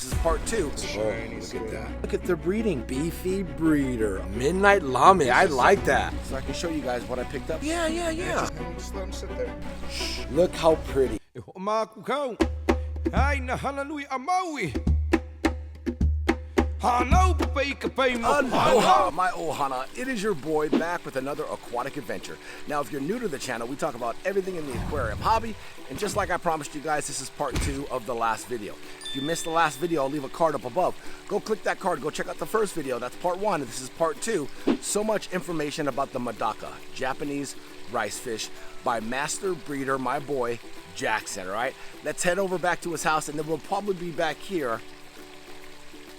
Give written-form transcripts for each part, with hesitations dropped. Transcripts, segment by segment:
This is part 2. Shiny Look at that. skin. Look at the breeding. Beefy breeder. Midnight Lame. I like that. So I can show you guys what I picked up. Yeah. Just let him sit there. Look how pretty. Hoʻomalu Hana Hui A Maui. Aloha, my ohana. It is your boy back with another aquatic adventure. Now, if you're new to the channel, we talk about everything in the aquarium hobby. And just like I promised you guys, this is part 2 of the last video. If you missed the last video, I'll leave a card up above. Go click that card. Go check out the first video. That's part 1. And this is part 2. So much information about the Madaka, Japanese rice fish, by master breeder, my boy, Jackson, all right? Let's head over back to his house, and then we'll probably be back here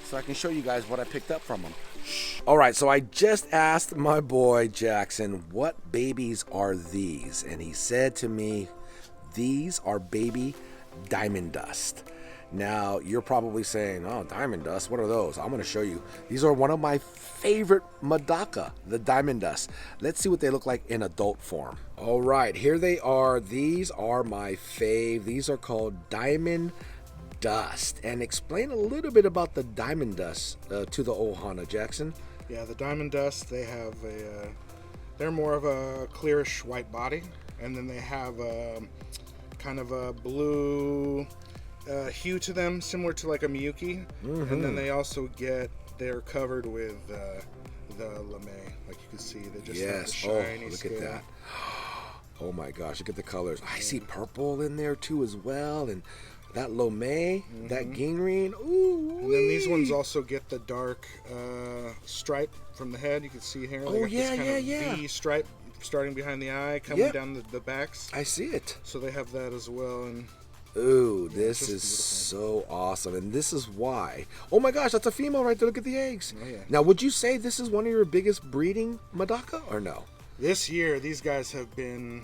so I can show you guys what I picked up from him. All right, so I just asked my boy Jackson, what babies are these? And he said to me, these are baby diamond dust. Now, you're probably saying, oh, diamond dust, what are those? I'm gonna show you. These are one of my favorite Madaka, the diamond dust. Let's see what they look like in adult form. All right, here they are. These are my fave. These are called diamond dust. And explain a little bit about the diamond dust to the ohana, Jackson. Yeah, the diamond dust, they have they're more of a clearish white body, and then they have a kind of a blue hue to them, similar to like a Miyuki. And then they also they're covered with the lame, like you can see. They just have the shiny look skin. at that. Oh my gosh, look at the colors. I see purple in there too as well, and that lame, that gingreen. Ooh. And then these ones also get the dark stripe from the head. You can see here. Oh, this kind of V stripe starting behind the eye, coming down the backs. I see it. So they have that as well. And ooh, this is so awesome. And this is why. Oh my gosh, that's a female right there. Look at the eggs. Oh, yeah. Now, would you say this is one of your biggest breeding Madaka or no? This year, these guys have been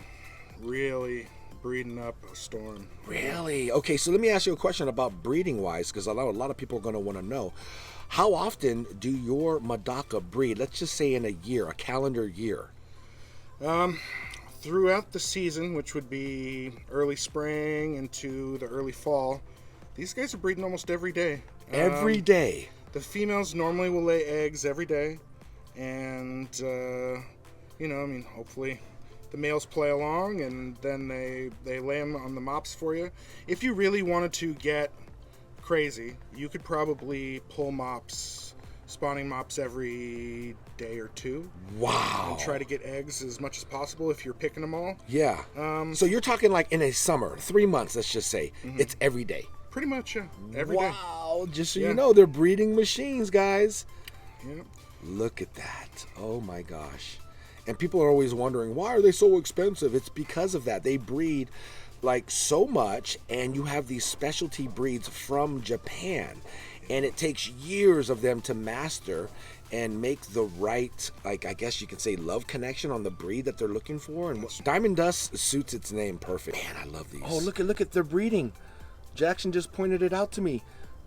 really breeding up a storm. Really? Okay, so let me ask you a question about breeding wise, because I know a lot of people are going to want to know. How often do your Madaka breed? Let's just say in a year, a calendar year. Throughout the season, which would be early spring into the early fall, these guys are breeding almost every day. Every day? The females normally will lay eggs every day, and you know, I mean, hopefully the males play along, and then they lay them on the mops for you. If you really wanted to get crazy, you could probably pull mops, spawning mops every day or 2. Wow. And try to get eggs as much as possible if you're picking them all. Yeah. So you're talking like in a summer, 3 months, let's just say. It's every day. Pretty much, yeah. Every day. Wow. Just so you know, they're breeding machines, guys. Yep. Look at that. Oh my gosh. And people are always wondering, why are they so expensive? It's because of that. They breed like so much, and you have these specialty breeds from Japan. And it takes years of them to master and make the right, like, I guess you could say, love connection on the breed that they're looking for. And diamond dust suits its name perfect. Man, I love these. Oh, look at their breeding. Jackson just pointed it out to me.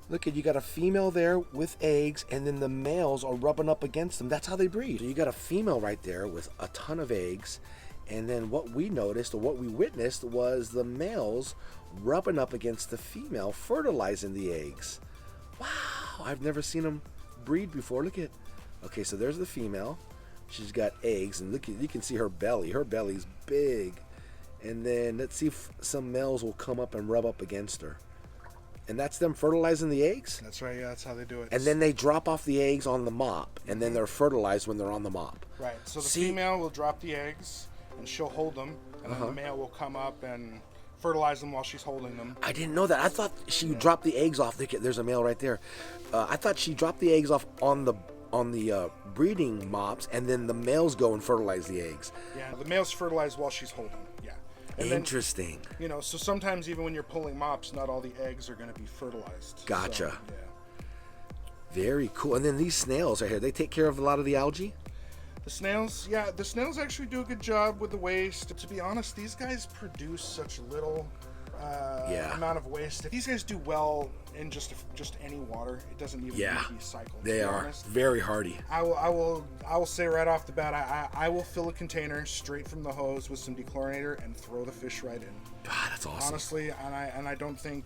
Look at, you got a female there with eggs, and then the males are rubbing up against them. That's how they breed. So you got a female right there with a ton of eggs, and then what we noticed, or what we witnessed, was the males rubbing up against the female, fertilizing the eggs. Wow, I've never seen them breed before. Look at, okay, so there's the female. She's got eggs, and look, you can see her belly. Her belly's big. And then let's see if some males will come up and rub up against her. And that's them fertilizing the eggs? That's right, yeah, that's how they do it. And then they drop off the eggs on the mop, and then they're fertilized when they're on the mop. Right, so the female will drop the eggs, and she'll hold them, and then the male will come up and fertilize them while she's holding them. I didn't know that. I thought she dropped the eggs off. There's a male right there. I thought she dropped the eggs off on the breeding mops, and then the males go and fertilize the eggs. Yeah, the males fertilize while she's holding. Yeah. And interesting. Then, you know, so sometimes even when you're pulling mops, not all the eggs are going to be fertilized. Gotcha. So, yeah. Very cool. And then these snails right here, they take care of a lot of the algae? The snails, yeah, the snails actually do a good job with the waste. To be honest, these guys produce such little amount of waste. If these guys do well in just any water, it doesn't even need to be cycled. They are very hardy. I will say right off the bat, I will fill a container straight from the hose with some dechlorinator and throw the fish right in. God, that's awesome. Honestly, and I don't think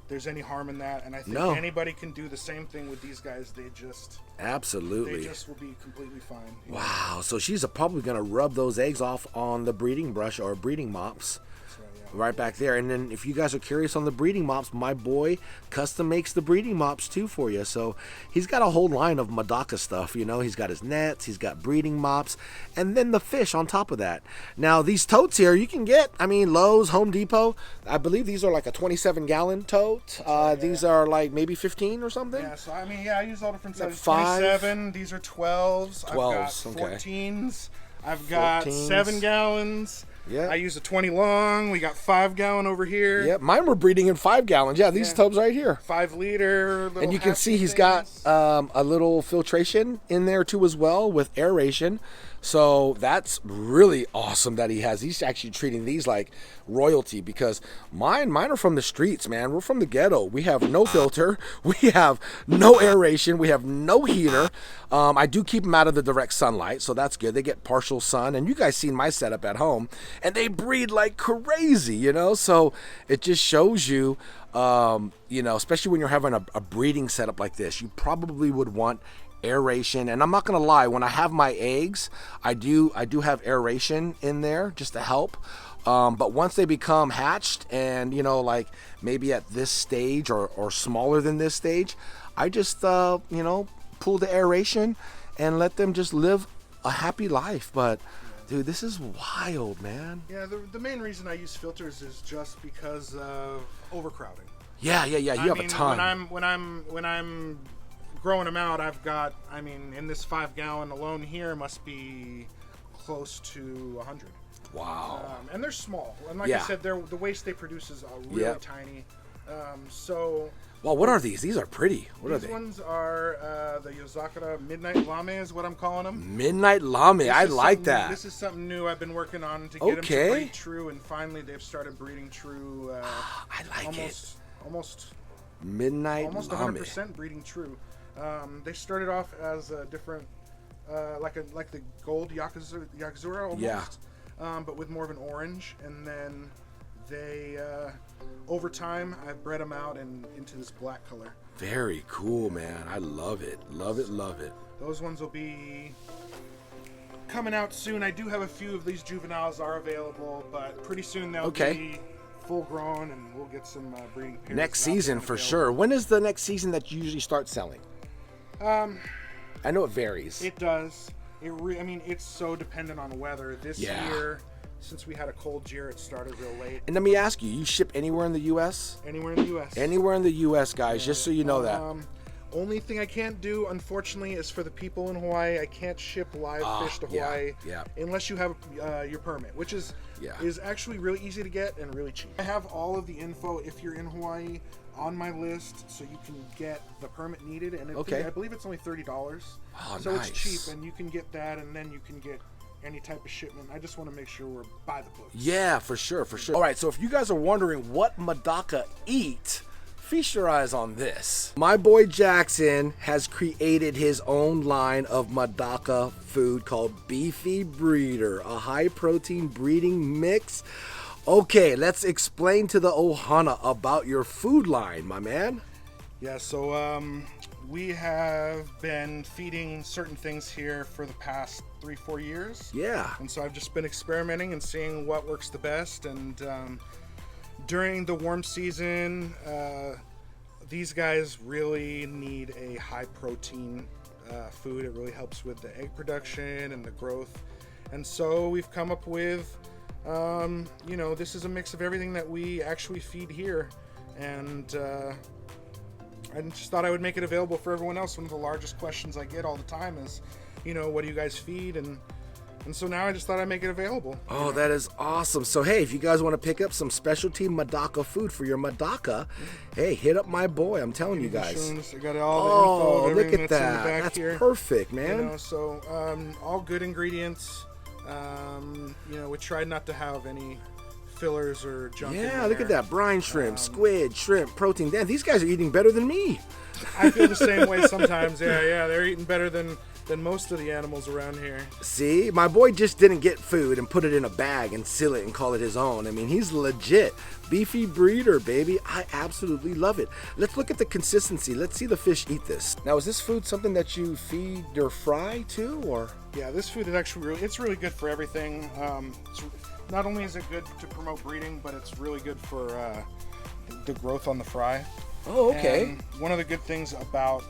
there's any harm in that. And I think No. anybody can do the same thing with these guys. They just Absolutely. will be completely fine. you know? Wow. So she's probably going to rub those eggs off on the breeding brush or breeding mops. That's right, yeah. Right back there. And then if you guys are curious on the breeding mops, my boy custom makes the breeding mops too for you. So he's got a whole line of Madaka stuff. You know, he's got his nets, he's got breeding mops, and then the fish on top of that. Now these totes here you can get, I mean, Lowe's, Home Depot. I believe these are like a 27-gallon tote. These are like maybe 15 or something. Yeah, so I mean, yeah, I use all different sizes. 5? 27, these are 12s. 12s, I've got okay. 14s. I've got 14s. 7 gallons. Yeah. I use a 20 long. We got 5-gallon over here. Yeah, mine were breeding in 5 gallons. Yeah, these tubs right here. 5-liter. And you can see he's got a little filtration in there too as well with aeration. So that's really awesome that he has. He's actually treating these like royalty because mine are from the streets, man. We're from the ghetto. We have no filter. We have no aeration. We have no heater. I do keep them out of the direct sunlight, so that's good. They get partial sun. And you guys seen my setup at home. And they breed like crazy, you know? So it just shows you, you know, especially when you're having a breeding setup like this, you probably would want aeration. And I'm not gonna lie, when I have my eggs, I do have aeration in there just to help. But once they become hatched and, you know, like maybe at this stage or smaller than this stage, I just you know, pull the aeration and let them just live a happy life. But dude, this is wild, man. Yeah, the main reason I use filters is just because of overcrowding. Yeah. You have a ton. When I'm growing them out, I've got, I mean, in this 5-gallon alone here must be close to 100. Wow. And they're small. And like I said, the waste they produce is really tiny. So. Well, what are these? These are pretty. What are they? These ones are the Yozakura Midnight Lame is what I'm calling them. Midnight Lame. I like that. This is something new I've been working on to get them to breed true, and finally they've started breeding true. I like it. Almost Midnight almost Lame. 100% breeding true. They started off as a different, like the gold Yakuzura almost, but with more of an orange. And then they, over time, I've bred them out into this black color. Very cool, man. I love it. Love it. Those ones will be coming out soon. I do have a few of these juveniles are available, but pretty soon they'll be full grown, and we'll get some breeding pairs next season for sure. When is the next season that you usually start selling? I know it varies. It does. I mean, it's so dependent on weather. This year, since we had a cold year, it started real late. And let me ask you, you ship anywhere in the U.S.? Anywhere in the U.S. Anywhere in the U.S., guys, just so you know that. Only thing I can't do, unfortunately, is for the people in Hawaii, I can't ship live fish to Hawaii unless you have your permit, which is actually really easy to get and really cheap. I have all of the info if you're in Hawaii on my list, so you can get the permit needed, and I believe it's only $30. So nice. it's cheap, and you can get that, and then you can get any type of shipment. I just want to make sure we're by the books. Yeah, for sure. All right, so if you guys are wondering what Madaka eat, feast your eyes on this. My boy Jackson has created his own line of Madaka food called Beefy Breeder, a high protein breeding mix. Okay, let's explain to the Ohana about your food line, my man. Yeah, so we have been feeding certain things here for the past 3-4 years. Yeah. And so I've just been experimenting and seeing what works the best. And during the warm season, these guys really need a high protein food. It really helps with the egg production and the growth. And so we've come up with, you know, this is a mix of everything that we actually feed here. And I just thought I would make it available for everyone else. One of the largest questions I get all the time is, you know, what do you guys feed? And so now I just thought I'd make it available. Oh, that is awesome. So, hey, if you guys want to pick up some specialty Madaka food for your Madaka, hey, hit up my boy. I'm telling you guys. I got all the info of look everything at that's in that. the back That's here. perfect, man. You know, so all good ingredients. You know, we tried not to have any fillers or junk. Yeah, look at that. Brine shrimp, squid, shrimp, protein. Damn, these guys are eating better than me. I feel the same way sometimes. Yeah, they're eating better than most of the animals around here. See, my boy just didn't get food and put it in a bag and seal it and call it his own. I mean, he's legit. Beefy breeder, baby. I absolutely love it. Let's look at the consistency. Let's see the fish eat this. Now, is this food something that you feed or fry too, or? Yeah, this food is actually really good for everything. Not only is it good to promote breeding, but it's really good for the growth on the fry. Oh, okay. And one of the good things about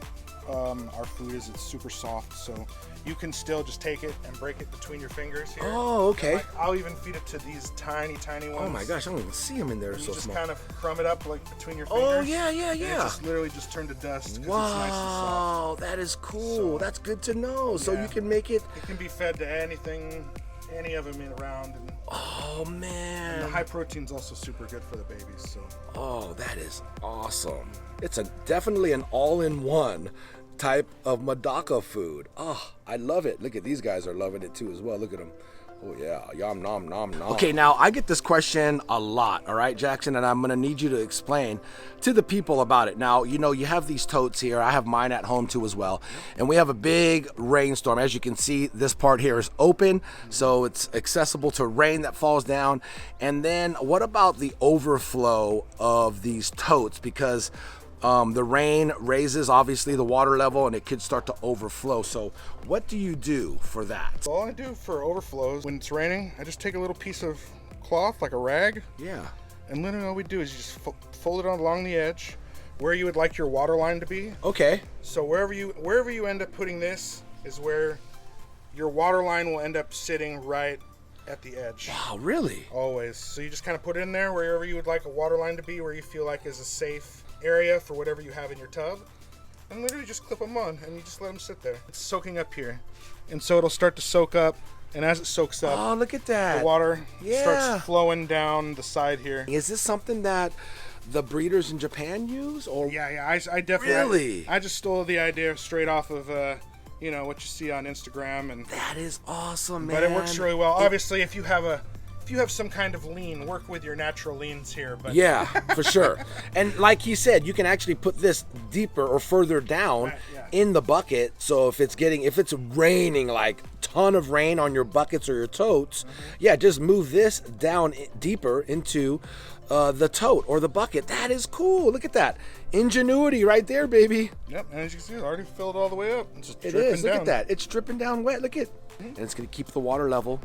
our food is it's super soft, so you can still just take it and break it between your fingers here. Oh, okay. I'll even feed it to these tiny ones. Oh my gosh, I don't even see them in there. And So you just small. kind of crumb it up like between your fingers. Oh yeah. And it just literally just turned to dust. 'Cause Wow, it's nice and soft. that is cool. So, That's good to know. So yeah. you can make it. It can be fed to anything, any of them around. And Oh man. the high protein's also super good for the babies. So. Oh, that is awesome. It's definitely an all-in-one type of Madaka food. Oh, I love it. Look at these guys are loving it too as well. Look at them. Oh yeah, yum nom nom nom. Okay, now I get this question a lot, all right, Jackson, and I'm gonna need you to explain to the people about it. Now, you know, you have these totes here. I have mine at home too as well, and we have a big rainstorm. As you can see, this part here is open, so it's accessible to rain that falls down. And then what about the overflow of these totes? Because the rain raises obviously the water level and it could start to overflow. So what do you do for that? All I do for overflows, when it's raining, I just take a little piece of cloth, like a rag. Yeah. And literally all we do is you just fold it along the edge where you would like your water line to be. Okay. So wherever you end up putting this is where your water line will end up sitting, right at the edge. Wow, really? Always. So you just kind of put it in there wherever you would like a water line to be, where you feel like is a safe area for whatever you have in your tub, and literally just clip them on and you just let them sit there. It's soaking up here, and so it'll start to soak up, and as it soaks up, Oh, look at that. the water Yeah. starts flowing down the side here. Is this something that the breeders in Japan use, or? Yeah, I definitely. Really? I just stole the idea straight off of you know, what you see on Instagram, and That is awesome, man. but it works really well. Obviously, if you have some kind of lean, work with your natural leans here. But Yeah, for sure. And like he said, you can actually put this deeper or further down Yeah. in the bucket. So if it's raining, like ton of rain on your buckets or your totes, yeah, just move this down deeper into the tote or the bucket. That is cool. Look at that. Ingenuity right there, baby. Yep, and as you can see, it's already filled all the way up. It's just It dripping is. Look down. at that. It's dripping down wet. Look at, and it's gonna keep the water level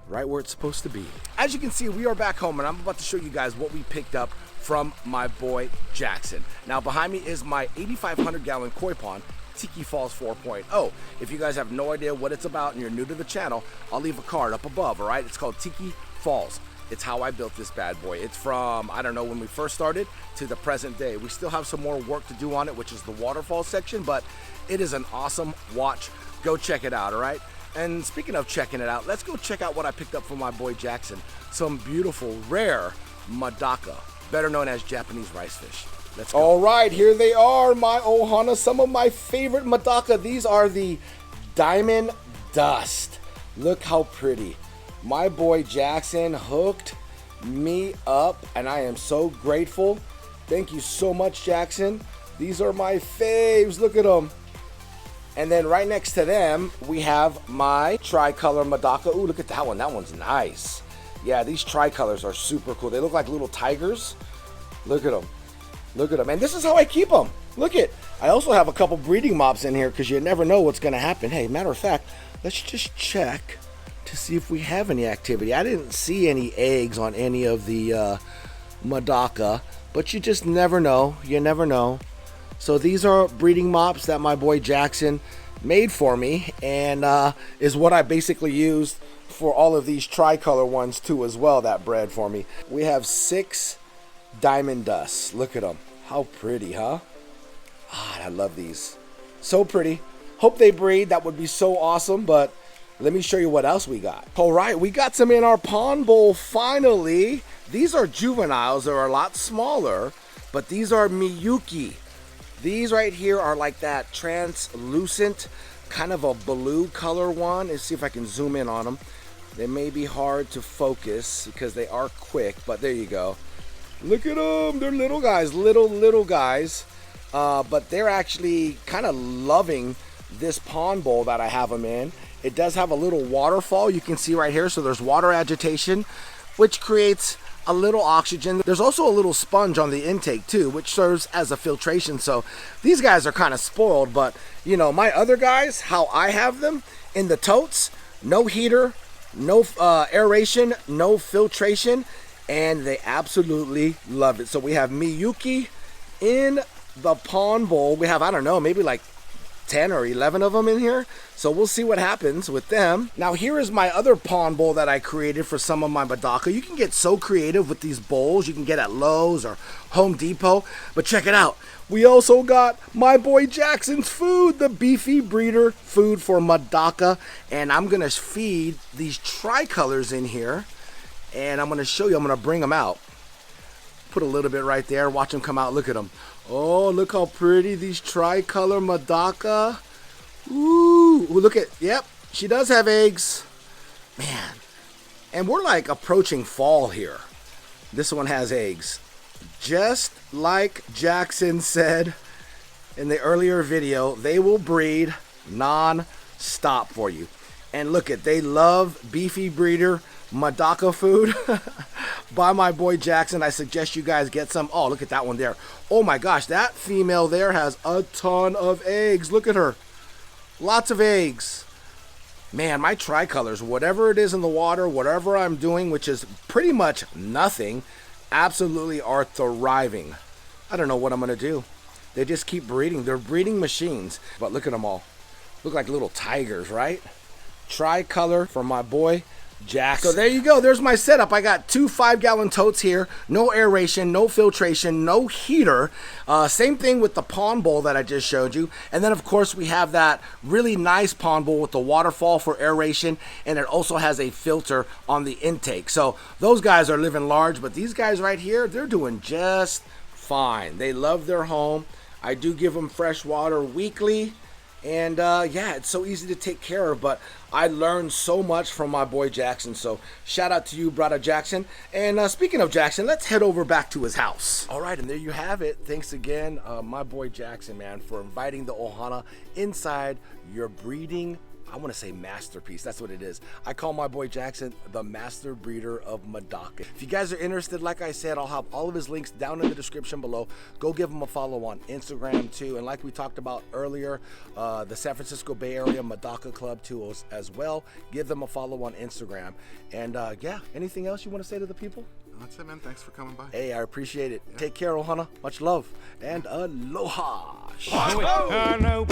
right where it's supposed to be. As you can see, we are back home, and I'm about to show you guys what we picked up from my boy Jackson. Now behind me is my 8,500 gallon koi pond, Tiki Falls 4.0. If you guys have no idea what it's about and you're new to the channel, I'll leave a card up above, all right? It's called Tiki Falls. It's how I built this bad boy. It's from, I don't know, when we first started to the present day. We still have some more work to do on it, which is the waterfall section, but it is an awesome watch. Go check it out, all right? And speaking of checking it out, let's go check out what I picked up from my boy Jackson. Some beautiful, rare Madaka, better known as Japanese rice fish. Let's go. All right, here they are, my ohana, some of my favorite Madaka. These are the Diamond Dust. Look how pretty. My boy Jackson hooked me up, and I am so grateful. Thank you so much, Jackson. These are my faves. Look at them. And then right next to them, we have my tricolor Madaka. Ooh, look at that one. That one's nice. Yeah, these tricolors are super cool. They look like little tigers. Look at them. Look at them. And this is how I keep them. Look at. I also have a couple breeding mops in here because you never know what's going to happen. Hey, matter of fact, let's just check to see if we have any activity. I didn't see any eggs on any of the Madaka, but you just never know. You never know. So these are breeding mops that my boy Jackson made for me, and is what I basically used for all of these tricolor ones too as well that bred for me. We have 6 Diamond Dusts. Look at them. How pretty, huh? Ah, I love these. So pretty. Hope they breed. That would be so awesome, but let me show you what else we got. All right, we got some in our pond bowl finally. These are juveniles. They're a lot smaller, but these are Miyuki. These right here are like that translucent, kind of a blue color one. Let's see if I can zoom in on them. They may be hard to focus because they are quick, but there you go. Look at them. They're little guys, little guys. But they're actually kind of loving this pond bowl that I have them in. It does have a little waterfall you can see right here. So there's water agitation, which creates a little oxygen. There's also a little sponge on the intake too, which serves as a filtration. So these guys are kind of spoiled, but you know, my other guys, how I have them in the totes, no heater, no aeration, no filtration, and they absolutely love it. So we have Miyuki in the pond bowl. We have, I don't know, maybe like 10 or 11 of them in here. So we'll see what happens with them. Now here is my other pond bowl that I created for some of my Madaka. You can get so creative with these bowls. You can get at Lowe's or Home Depot. But check it out. We also got my boy Jackson's food, the beefy breeder food for Madaka. And I'm gonna feed these tricolors in here. And I'm gonna show you, I'm gonna bring them out. Put a little bit right there, watch them come out, look at them. Oh, look how pretty these tricolor Madaka. Ooh, look at, yep, she does have eggs. Man, and we're like approaching fall here. This one has eggs. Just like Jackson said in the earlier video, they will breed non-stop for you. And look at, they love beefy breeder Madaka food by my boy Jackson. I suggest you guys get some. Oh, look at that one there. Oh my gosh, that female there has a ton of eggs. Look at her. Lots of eggs. Man, my tricolors, whatever it is in the water, whatever I'm doing, which is pretty much nothing, absolutely are thriving. I don't know what I'm going to do. They just keep breeding. They're breeding machines. But look at them all. Look like little tigers, right? Tricolor for my boy Jackson. So there you go. There's my setup. I got two 5-gallon totes here. No aeration, no filtration, no heater. Same thing with the pond bowl that I just showed you. And then, of course, we have that really nice pond bowl with the waterfall for aeration. And it also has a filter on the intake. So those guys are living large. But these guys right here, they're doing just fine. They love their home. I do give them fresh water weekly. And yeah, it's so easy to take care of, but I learned so much from my boy Jackson. So shout out to you, brother Jackson. And speaking of Jackson, let's head over back to his house. All right, and there you have it. Thanks again, my boy Jackson, man, for inviting the Ohana inside your breeding, I want to say masterpiece. That's what it is. I call my boy Jackson the master breeder of Madaka. If you guys are interested, like I said, I'll have all of his links down in the description below. Go give him a follow on Instagram too. And like we talked about earlier, the San Francisco Bay Area Madaka Club too as well. Give them a follow on Instagram. And yeah, anything else you want to say to the people? That's it, man. Thanks for coming by. Hey, I appreciate it. Yeah. Take care, Ohana. Much love. And aloha. Hana